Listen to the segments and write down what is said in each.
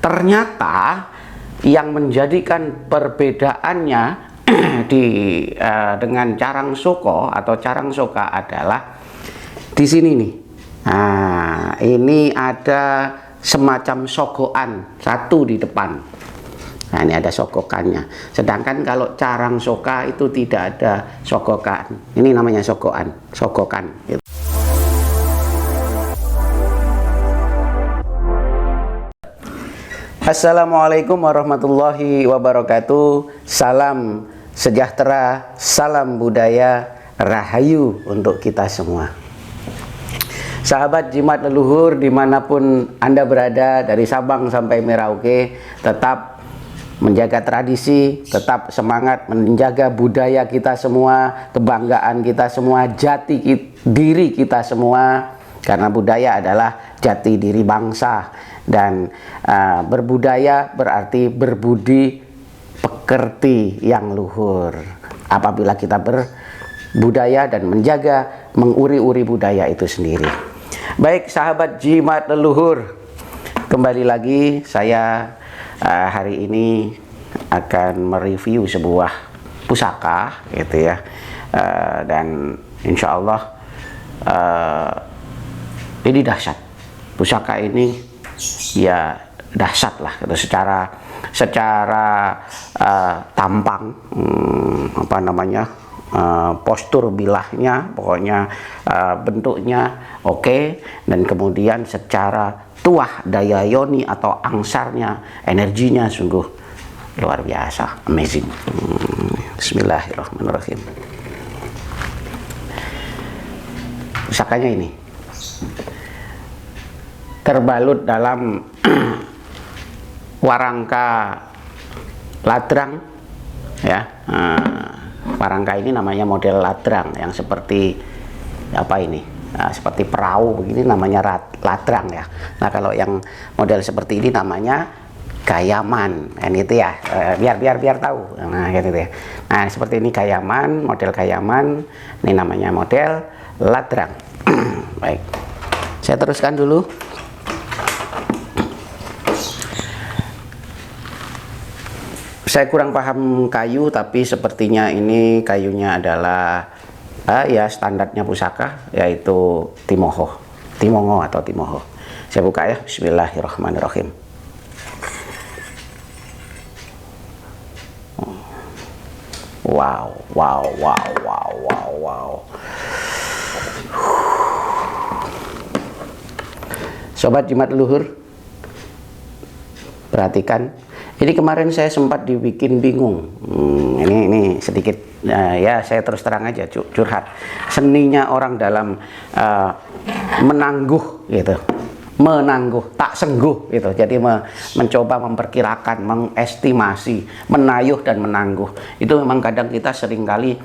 ternyata yang menjadikan perbedaannya dengan carang soko atau carang soka adalah di sini nih. Nah, ini ada semacam sogokan satu di depan. Nah, ini ada sogokannya. Sedangkan kalau carang soka itu tidak ada sogokan. Ini namanya sogokan. Gitu. Assalamualaikum warahmatullahi wabarakatuh. Salam sejahtera, salam budaya, rahayu untuk kita semua. Sahabat Jimat Leluhur dimanapun Anda berada, dari Sabang sampai Merauke, tetap menjaga tradisi, tetap semangat menjaga budaya kita semua, kebanggaan kita semua, jati diri kita semua. Karena budaya adalah jati diri bangsa, dan berbudaya berarti berbudi pekerti yang luhur. Apabila kita berbudaya dan menjaga, menguri-uri budaya itu sendiri. Baik sahabat Jimat Leluhur, kembali lagi saya hari ini akan mereview sebuah pusaka gitu ya, dan insya Allah ini dahsyat. Pusaka ini ya dahsyat lah gitu, secara tampang, postur bilahnya, pokoknya bentuknya oke, dan kemudian secara tuah daya yoni atau angsarnya, energinya sungguh luar biasa, amazing. Bismillahirrahmanirrahim. Pusakanya ini terbalut dalam warangka ladrang ya. Warangka ini namanya model ladrang yang seperti apa ini? Seperti perahu begini, namanya ladrang ya. Nah, kalau yang model seperti ini namanya gayaman. Nah, itu ya. Biar tahu. Nah, gitu ya. Nah, seperti ini gayaman, model gayaman. Ini namanya model ladrang. Baik. Saya teruskan dulu. Saya kurang paham kayu, tapi sepertinya ini kayunya adalah ya standarnya pusaka, yaitu timongo atau timoho. Saya buka ya. Bismillahirrahmanirrahim. Wow. Sobat Jimat Leluhur, perhatikan. Ini kemarin saya sempat dibikin bingung. Ini sedikit ya, saya terus terang aja curhat. Seninya orang dalam menangguh gitu, tak sengguh gitu. Jadi mencoba memperkirakan, mengestimasi, menayuh dan menangguh. Itu memang kadang kita seringkali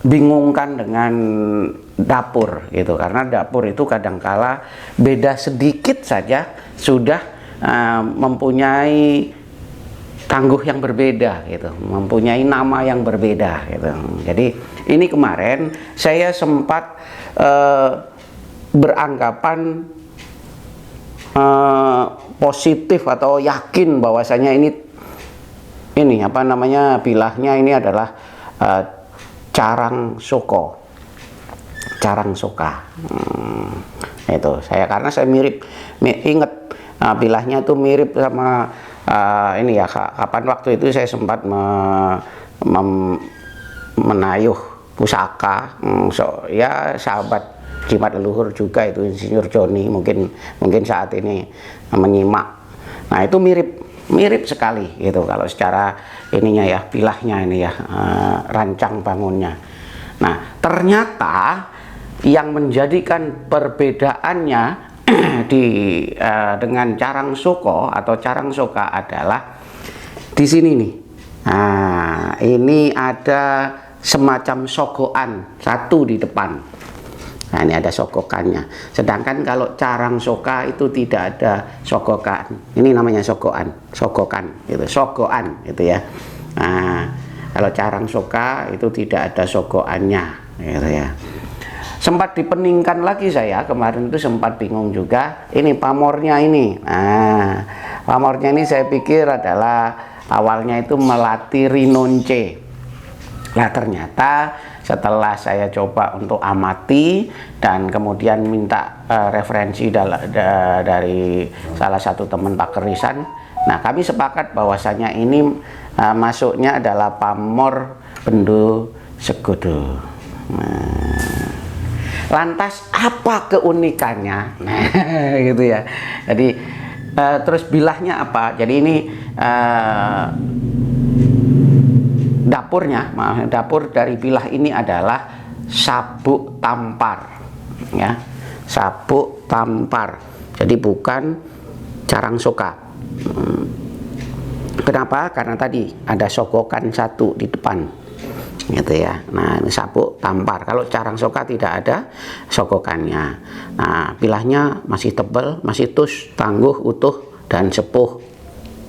bingungkan dengan dapur gitu, karena dapur itu kadangkala beda sedikit saja sudah mempunyai tangguh yang berbeda gitu, mempunyai nama yang berbeda gitu. Jadi ini kemarin saya sempat beranggapan positif atau yakin bahwasanya ini apa namanya, bilahnya ini adalah carang soka. Itu karena saya ingat bilahnya itu mirip sama ini ya. Kapan waktu itu saya sempat menayuh pusaka, ya sahabat Jimat Leluhur juga itu Insinyur Joni mungkin saat ini menyimak. Nah, itu mirip sekali gitu kalau secara ininya ya, bilahnya ini ya, rancang bangunnya. Nah, ternyata yang menjadikan perbedaannya dengan carang soko atau carang soka adalah di sini nih. Nah, ini ada semacam sogokan satu di depan. Nah, ini ada sogokannya. Sedangkan kalau carang soka itu tidak ada sogokan. Ini namanya sogokan gitu, sogokan gitu ya. Nah, kalau carang soka itu tidak ada sogokannya gitu ya. sempat dipeningkan lagi saya kemarin itu, sempat bingung juga ini pamornya ini. Nah, pamornya ini saya pikir adalah awalnya itu melatih rinonce. Nah, ternyata setelah saya coba untuk amati dan kemudian minta referensi dari salah satu teman Pak Kerisan, nah kami sepakat bahwasanya ini masuknya adalah pamor Bendo Segodo. Nah, lantas apa keunikannya? Nah, gitu ya. Jadi terus bilahnya apa? Jadi ini dapur dari bilah ini adalah sabuk tampar, ya, sabuk tampar. Jadi bukan carang soka. Kenapa? Karena tadi ada sogokan satu di depan, gitu ya. Nah, ini sabuk tampar. Kalau carang soka tidak ada sogokannya. Nah, bilahnya masih tebal, masih tus, tangguh, utuh dan sepuh,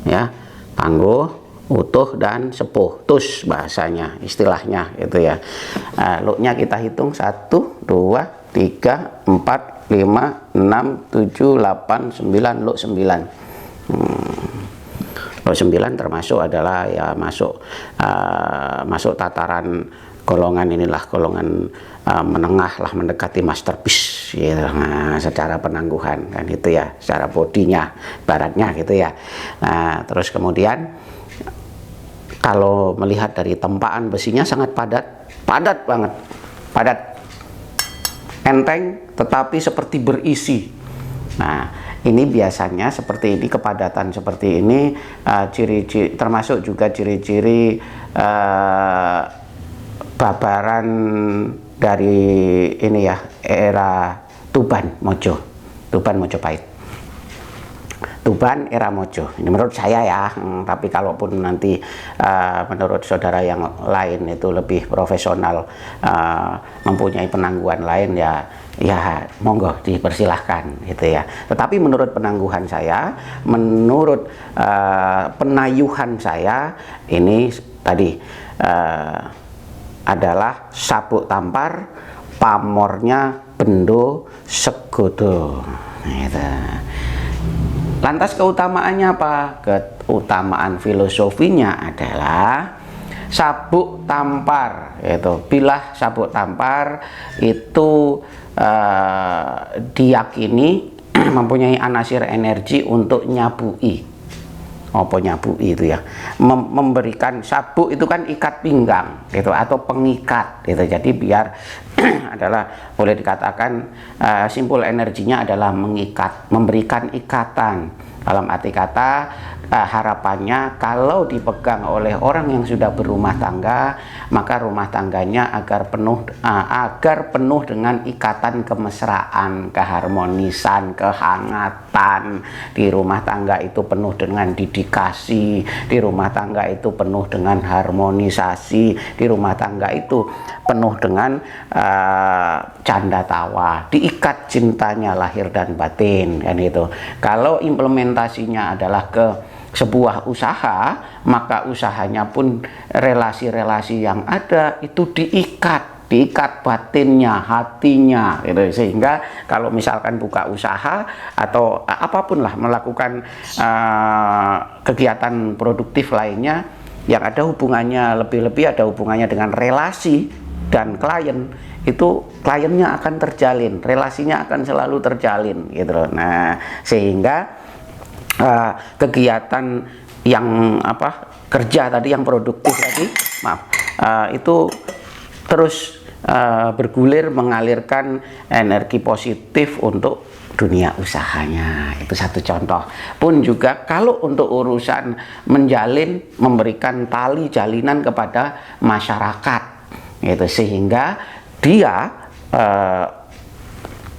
ya, tangguh, utuh dan sepuh, tus bahasanya, istilahnya gitu ya. Luknya kita hitung 1, 2, 3, 4, 5, 6, 7, 8, 9, luk 9. Luk 9 termasuk adalah ya masuk tataran golongan inilah, golongan menengah lah, mendekati masterpiece gitu. Nah, secara penangguhan kan itu ya, secara bodinya baratnya gitu ya. Nah, terus kemudian kalau melihat dari tempaan besinya sangat padat banget, padat, enteng, tetapi seperti berisi. Nah, ini biasanya seperti ini, kepadatan seperti ini, ciri-ciri, termasuk juga ciri-ciri babaran dari ini ya, era Tuban Mojopahit. Tuban era Mojo. Ini menurut saya ya, tapi kalaupun nanti menurut saudara yang lain itu lebih profesional, mempunyai penangguhan lain ya monggo dipersilahkan gitu ya. Tetapi menurut penangguhan saya, menurut penayuhan saya, ini tadi adalah sabuk tampar, pamornya Bendo Segodo. Gitu. Lantas keutamaannya apa? Keutamaan filosofinya adalah sabuk tampar, yaitu bilah sabuk tampar itu diyakini mempunyai anasir energi untuk nyabui. Apa nyabui itu ya? Memberikan sabuk itu kan ikat pinggang gitu, atau pengikat gitu. Jadi biar adalah boleh dikatakan simpul energinya adalah mengikat, memberikan ikatan. Dalam arti kata harapannya kalau dipegang oleh orang yang sudah berumah tangga, maka rumah tangganya agar penuh dengan ikatan kemesraan, keharmonisan, kehangatan. Di rumah tangga itu penuh dengan dedikasi, di rumah tangga itu penuh dengan harmonisasi, di rumah tangga itu penuh dengan canda tawa, diikat cintanya lahir dan batin kan itu. Kalau implementasinya adalah ke sebuah usaha, maka usahanya pun relasi-relasi yang ada itu diikat batinnya, hatinya gitu. Sehingga kalau misalkan buka usaha atau apapun lah, melakukan kegiatan produktif lainnya yang ada hubungannya, lebih-lebih ada hubungannya dengan relasi dan klien, itu kliennya akan terjalin, relasinya akan selalu terjalin gitu loh. Nah, sehingga kegiatan yang kerja tadi, yang produktif tadi, itu terus bergulir mengalirkan energi positif untuk dunia usahanya. Itu satu contoh. Pun juga kalau untuk urusan menjalin, memberikan tali jalinan kepada masyarakat gitu, sehingga dia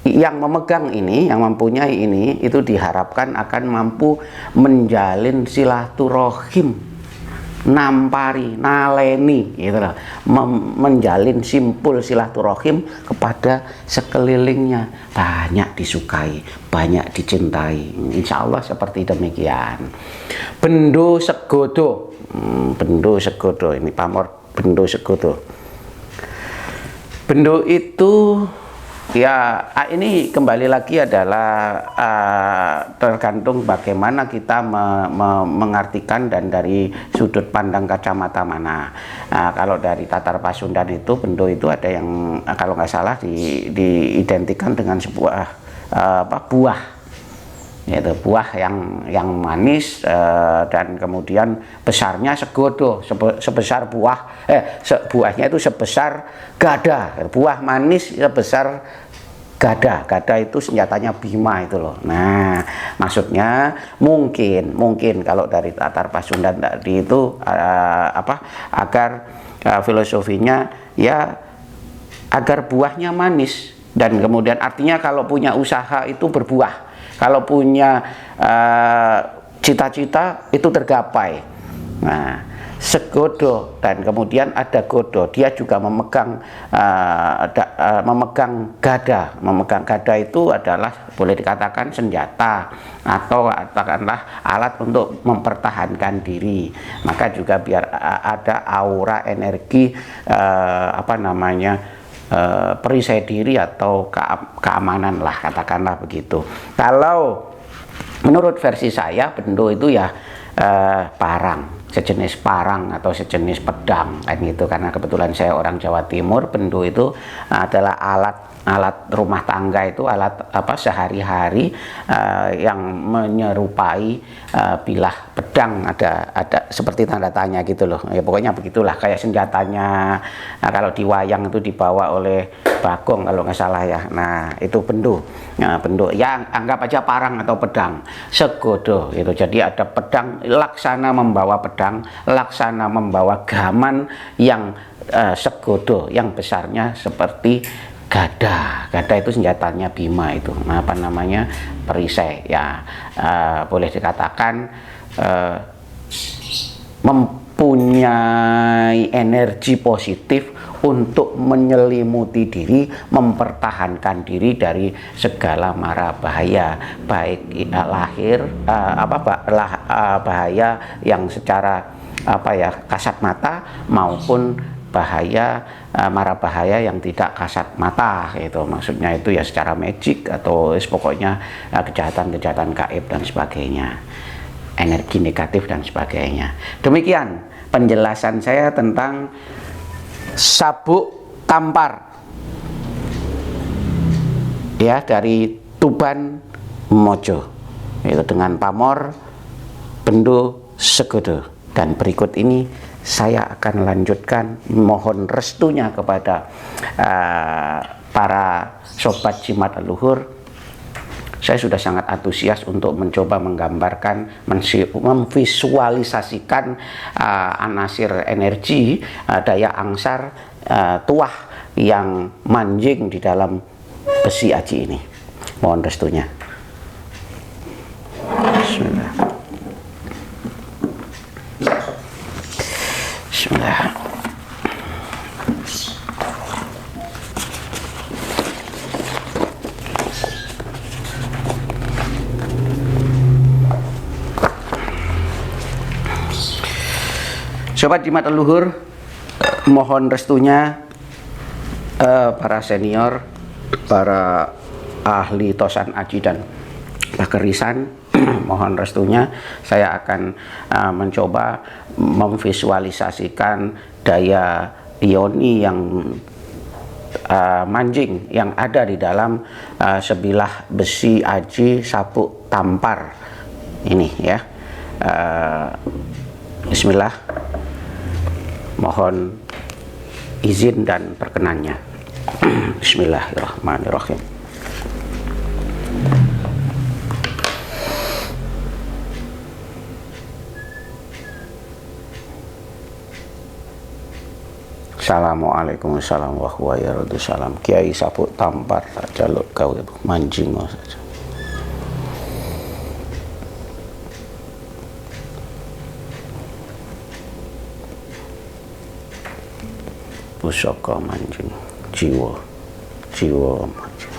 yang memegang ini, yang mempunyai ini, itu diharapkan akan mampu menjalin silaturahim, nampari, naleni gitu loh, menjalin simpul silaturahim kepada sekelilingnya, banyak disukai, banyak dicintai. Insya Allah seperti demikian. Bendo Segodo, Bendo Segodo, ini pamor Bendo Segodo. Bendo itu Ya, ini kembali lagi adalah tergantung bagaimana kita mengartikan dan dari sudut pandang kacamata mana. Kalau dari Tatar Pasundan itu bendo itu ada yang kalau nggak salah diidentikan dengan sebuah buah, yaitu buah yang manis dan kemudian besarnya segodo, sebesar buahnya itu sebesar gada, buah manis sebesar gada. Gada itu senjatanya Bima itu loh. Nah, maksudnya mungkin kalau dari Tatar Pasundan tadi itu agar filosofinya ya agar buahnya manis, dan kemudian artinya kalau punya usaha itu berbuah, kalau punya cita-cita itu tergapai. Nah, segodo, dan kemudian ada godo, dia juga memegang gada. Memegang gada itu adalah boleh dikatakan senjata atau katakanlah alat untuk mempertahankan diri. Maka juga biar ada aura energi perisai diri atau keamanan lah, katakanlah begitu. Kalau menurut versi saya, bendo itu ya parang, sejenis parang atau sejenis pedang kan gitu, karena kebetulan saya orang Jawa Timur. Bendo itu adalah alat rumah tangga, itu alat sehari-hari yang menyerupai bilah pedang, ada seperti tanda tanya gitu loh ya, pokoknya begitulah kayak senjatanya. Kalau di wayang itu dibawa oleh Bagong kalau nggak salah ya. Nah, itu bendo. Nah, bendo ya anggap aja parang atau pedang, segodo gitu. Jadi ada pedang, laksana membawa pedang, laksana membawa gaman yang segodo, yang besarnya seperti gada. Gada itu senjatanya Bima itu, perisai ya. Boleh dikatakan mempunyai energi positif untuk menyelimuti diri, mempertahankan diri dari segala mara bahaya, baik lahir bahaya yang secara kasat mata, maupun bahaya mara bahaya yang tidak kasat mata gitu. Maksudnya itu ya secara magic atau pokoknya kejahatan-kejahatan gaib dan sebagainya, energi negatif dan sebagainya. Demikian penjelasan saya tentang sabuk tampar ya dari Tuban Mojo, itu dengan pamor bendo segodo. Dan berikut ini saya akan lanjutkan, mohon restunya kepada para sobat jimat leluhur. Saya sudah sangat antusias untuk mencoba menggambarkan, memvisualisasikan anasir energi, daya angsar tuah yang manjing di dalam besi aji ini. Mohon restunya. Bismillah. Bismillah. Sobat jimat leluhur, mohon restunya para senior, para ahli tosan aji dan bakerisan, mohon restunya saya akan mencoba memvisualisasikan daya ioni yang manjing yang ada di dalam sebilah besi aji sabuk tampar ini ya. Bismillah, mohon izin dan perkenannya. Bismillahirrahmanirrahim. Assalamualaikum warahmatullahi wabarakatuh. Kiai sabuk tampar jaluk kau manjing saja. Pusaka manjing, jiwa manjing.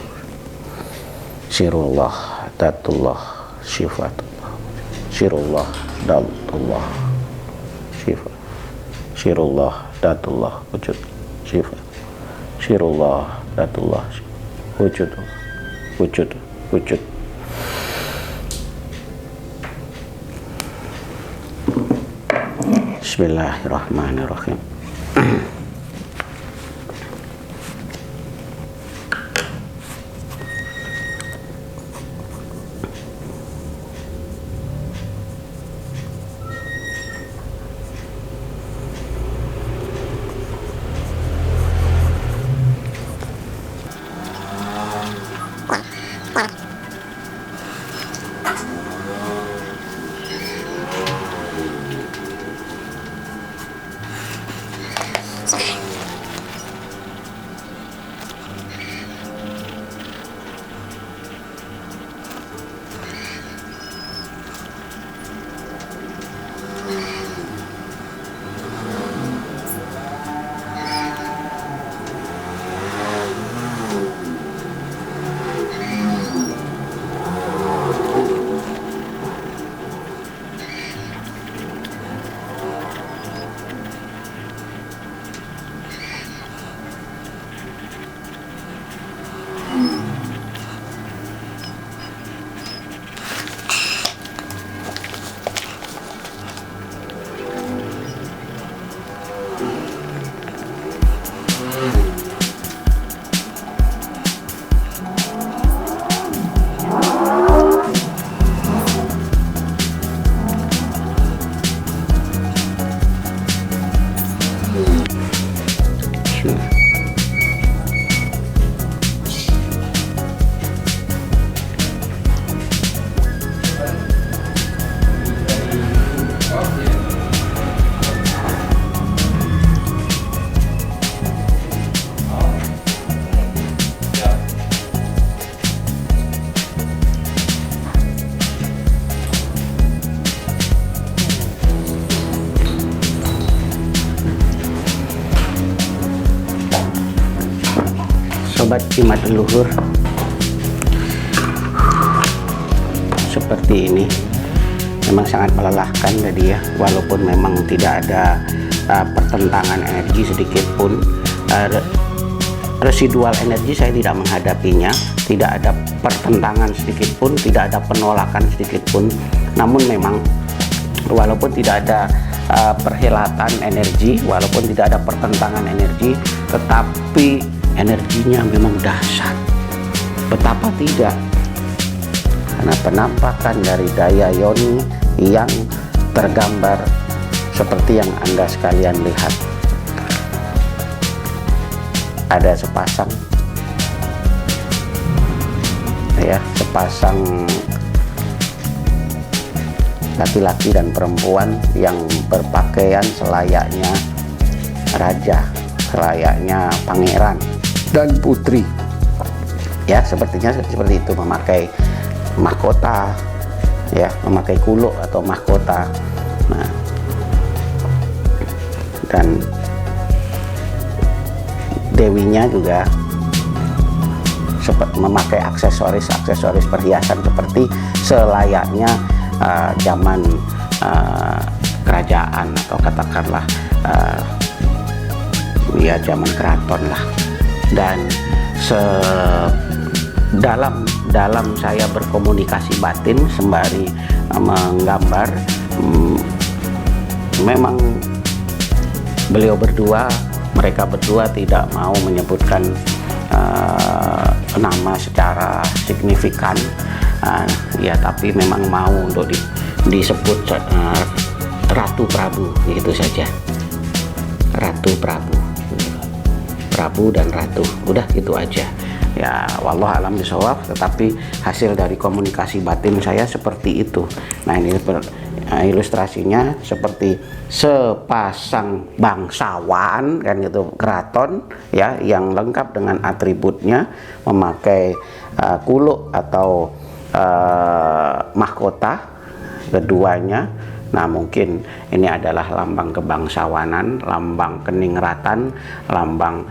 Sirullah datullah sifatullah, sirullah datullah sifat, sirullah datullah wujud sifat, sirullah datullah sifat. wujud, wujud, wujud. Bismillahirrahmanirrahim. Sobat jimat leluhur, seperti ini memang sangat melelahkan tadi ya, walaupun memang tidak ada pertentangan energi sedikit pun, residual energi saya tidak menghadapinya, tidak ada pertentangan sedikit pun, tidak ada penolakan sedikit pun. Namun memang walaupun tidak ada perhelatan energi, walaupun tidak ada pertentangan energi, tetapi energinya memang dahsyat. Betapa tidak? Karena penampakan dari daya yoni yang tergambar seperti yang Anda sekalian lihat. Ada sepasang laki-laki dan perempuan yang berpakaian selayaknya raja, selayaknya pangeran dan putri, ya sepertinya seperti itu, memakai mahkota, ya memakai kuluk atau mahkota. Nah, dan dewinya juga memakai aksesoris perhiasan seperti selayaknya zaman kerajaan, atau katakanlah ya zaman keraton lah. Dan dalam saya berkomunikasi batin sembari menggambar, memang mereka berdua tidak mau menyebutkan nama secara signifikan, ya tapi memang mau untuk disebut Ratu Prabu, itu saja. Ratu Prabu dan Ratu, udah gitu aja ya, wallah alam bisawab. Tetapi hasil dari komunikasi batin saya seperti itu. Nah, ini ilustrasinya seperti sepasang bangsawan kan gitu, keraton ya, yang lengkap dengan atributnya, memakai kuluk atau mahkota keduanya. Nah, mungkin ini adalah lambang kebangsawanan, lambang keningratan, lambang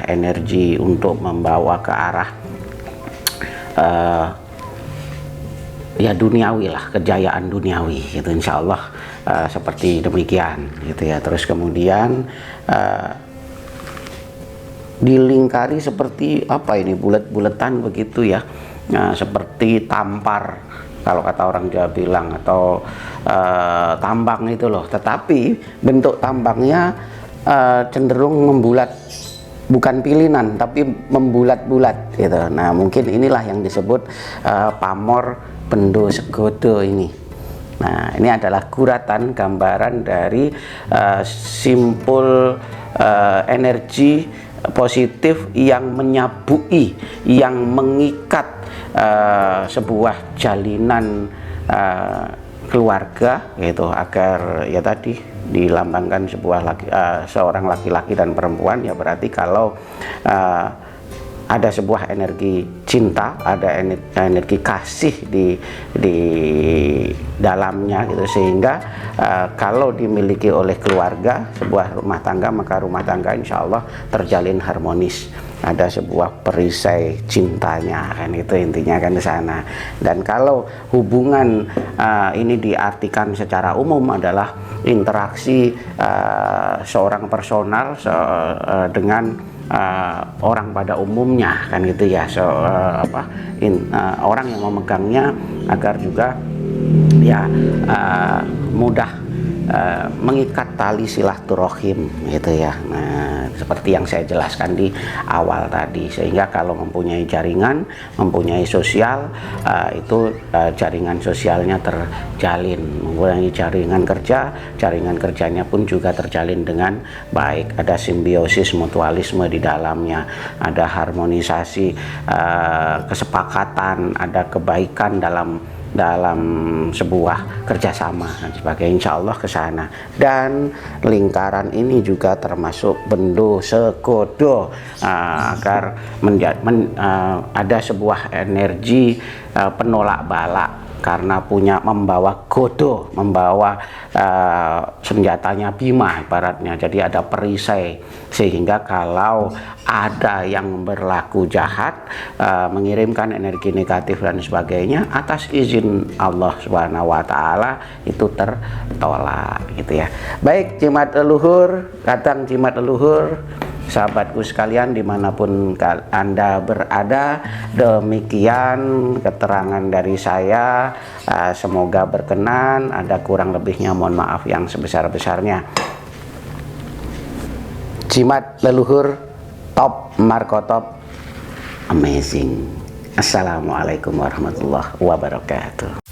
energi untuk membawa ke arah ya duniawi lah, kejayaan duniawi gitu, insya Allah seperti demikian gitu ya. Terus kemudian dilingkari seperti apa ini, bulat-bulatan begitu ya, nah, seperti tampar kalau kata orang Jawa bilang, atau tambang itu loh. Tetapi bentuk tambangnya cenderung membulat, bukan pilinan tapi membulat-bulat gitu. Nah mungkin inilah yang disebut pamor bendo segodo ini. Nah ini adalah guratan gambaran dari simpul energi positif yang menyabui, yang mengikat sebuah jalinan keluarga, gitu, agar ya tadi dilambangkan seorang laki-laki dan perempuan. Ya berarti kalau ada sebuah energi cinta, ada energi kasih di dalamnya gitu, sehingga kalau dimiliki oleh keluarga, sebuah rumah tangga, maka rumah tangga insya Allah terjalin harmonis, ada sebuah perisai cintanya, kan itu intinya kan di sana. Dan kalau hubungan ini diartikan secara umum adalah interaksi seorang personal dengan orang pada umumnya, kan gitu ya. Orang yang memegangnya agar juga ya mudah mengikat tali silaturahim gitu ya. Nah seperti yang saya jelaskan di awal tadi, sehingga kalau mempunyai jaringan, mempunyai sosial, itu jaringan sosialnya terjalin. Mempunyai jaringan kerja, jaringan kerjanya pun juga terjalin dengan baik. Ada simbiosis mutualisme di dalamnya, ada harmonisasi kesepakatan, ada kebaikan dalam sebuah kerjasama dan sebagainya, insya Allah ke sana. Dan lingkaran ini juga termasuk bendo segodo, agar ada sebuah energi penolak balak, karena membawa godo, membawa senjatanya Bima ibaratnya. Jadi ada perisai, sehingga kalau ada yang berlaku jahat, mengirimkan energi negatif dan sebagainya, atas izin Allah Subhanahu wa Ta'ala, itu tertolak gitu ya. Baik jimat leluhur, kadang jimat leluhur, sahabatku sekalian dimanapun Anda berada, demikian keterangan dari saya. Semoga berkenan. Ada kurang lebihnya mohon maaf yang sebesar-besarnya. Jimat leluhur top, markotop, amazing. Assalamualaikum warahmatullahi wabarakatuh.